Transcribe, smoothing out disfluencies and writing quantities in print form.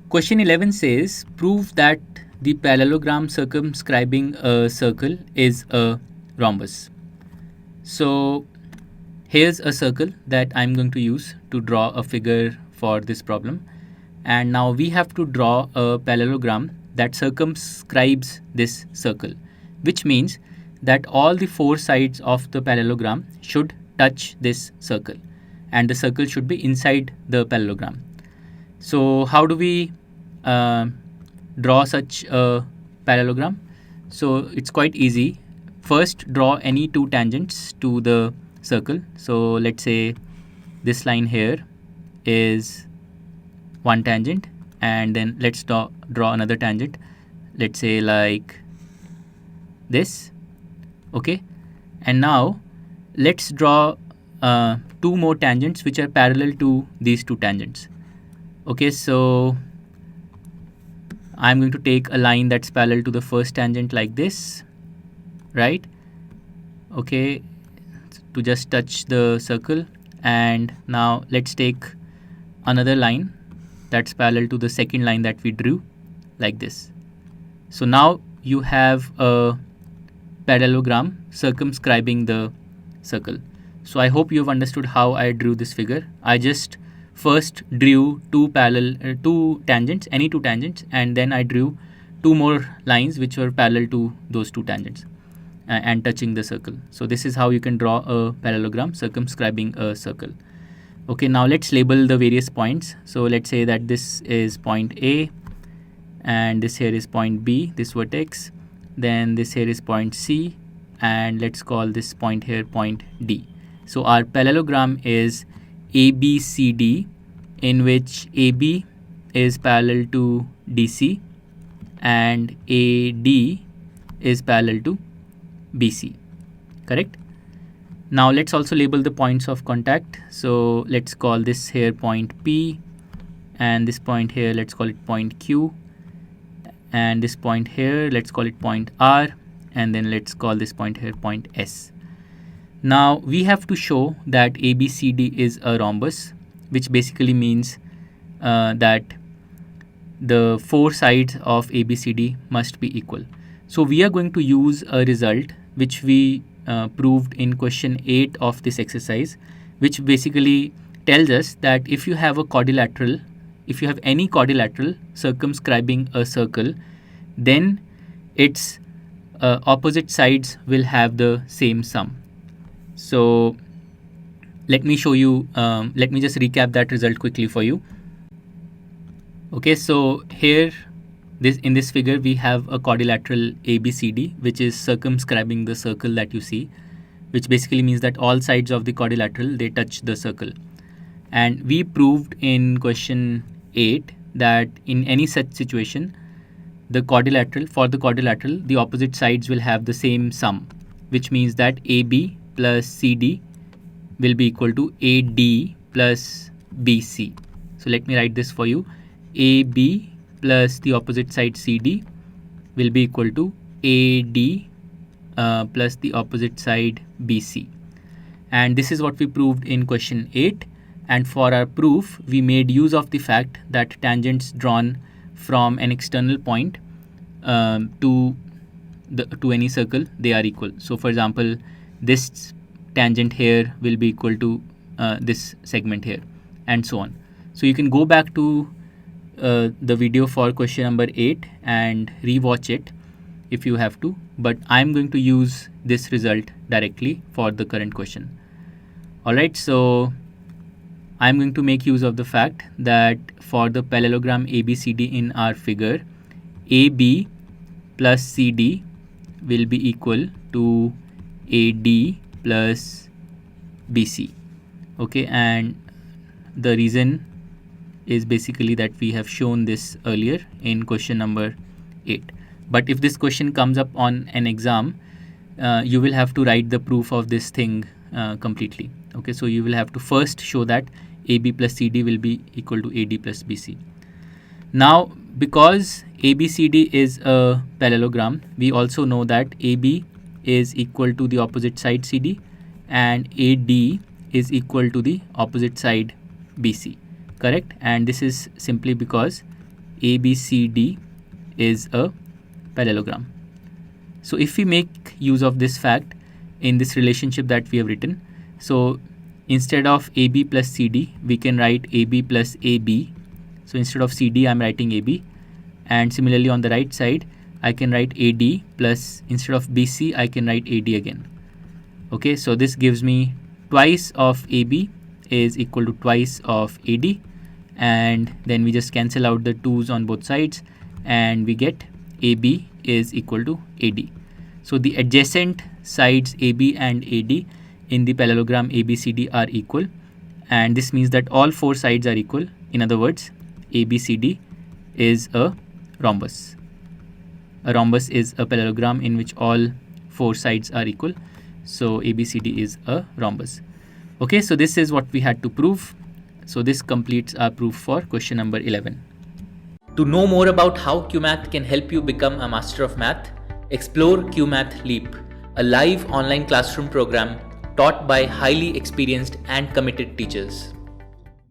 Question 11 says, prove that the parallelogram circumscribing a circle is a rhombus. So here's a circle that I'm going to use to draw a figure for this problem. And now we have to draw a parallelogram that circumscribes this circle, which means that all the four sides of the parallelogram should touch this circle and the circle should be inside the parallelogram. So how do we draw such a parallelogram? So it's quite easy. First, draw any two tangents to the circle. So let's say this line here is one tangent, and then let's draw another tangent. Let's say like this. Okay, and now let's draw two more tangents which are parallel to these two tangents. Okay, so I'm going to take a line that's parallel to the first tangent like this, right? Okay, to just touch the circle. And now let's take another line that's parallel to the second line that we drew like this. So now you have a parallelogram circumscribing the circle. So I hope you've understood how I drew this figure. I just first drew two tangents, any two tangents, and then I drew two more lines which were parallel to those two tangents and touching the circle. So this is how you can draw a parallelogram circumscribing a circle. Okay, now let's label the various points. So let's say that this is point A, and this here is point B, this vertex. Then this here is point C, and let's call this point here point D. So our parallelogram is ABCD, in which AB is parallel to DC and AD is parallel to BC. Correct? Now let's also label the points of contact. So let's call this here point P, and this point here let's call it point Q, and this point here let's call it point R, and then let's call this point here point S. Now we have to show that ABCD is a rhombus, which basically means that the four sides of ABCD must be equal. So we are going to use a result which we proved in question 8 of this exercise, which basically tells us that if you have a quadrilateral, if you have any quadrilateral circumscribing a circle, then its opposite sides will have the same sum. So let me show you, let me just recap that result quickly for you. Okay, so here in this figure we have a quadrilateral ABCD which is circumscribing the circle that you see, which basically means that all sides of the quadrilateral, they touch the circle. And we proved in question 8 that in any such situation, the quadrilateral, the opposite sides will have the same sum, which means that AB plus CD will be equal to AD plus BC. So let me write this for you. AB plus the opposite side CD will be equal to AD plus the opposite side BC. And this is what we proved in question 8. And for our proof, we made use of the fact that tangents drawn from an external point to any circle, they are equal. So for example, this tangent here will be equal to this segment here, and so on. So you can go back to the video for question number 8 and rewatch it if you have to, but I'm going to use this result directly for the current question. Alright, so I'm going to make use of the fact that for the parallelogram ABCD in our figure, AB plus CD will be equal to AD plus BC. Okay, and the reason is basically that we have shown this earlier in question number 8. But if this question comes up on an exam, you will have to write the proof of this thing completely. Okay, so you will have to first show that AB plus CD will be equal to AD plus BC. Now, because ABCD is a parallelogram, we also know that AB is equal to the opposite side CD and AD is equal to the opposite side BC. Correct? And this is simply because ABCD is a parallelogram. So if we make use of this fact in this relationship that we have written, so instead of AB plus CD, we can write AB plus AB. So instead of CD, I'm writing AB. And similarly on the right side, I can write AD plus, instead of BC, I can write AD again. Okay, so this gives me twice of AB is equal to twice of AD. And then we just cancel out the 2's on both sides and we get AB is equal to AD. So the adjacent sides AB and AD in the parallelogram ABCD are equal, and this means that all four sides are equal. In other words, ABCD is a rhombus. A rhombus is a parallelogram in which all four sides are equal. So ABCD is a rhombus. Okay, so this is what we had to prove. So this completes our proof for question number 11. To know more about how Cuemath can help you become a master of math, explore Cuemath Leap, a live online classroom program taught by highly experienced and committed teachers.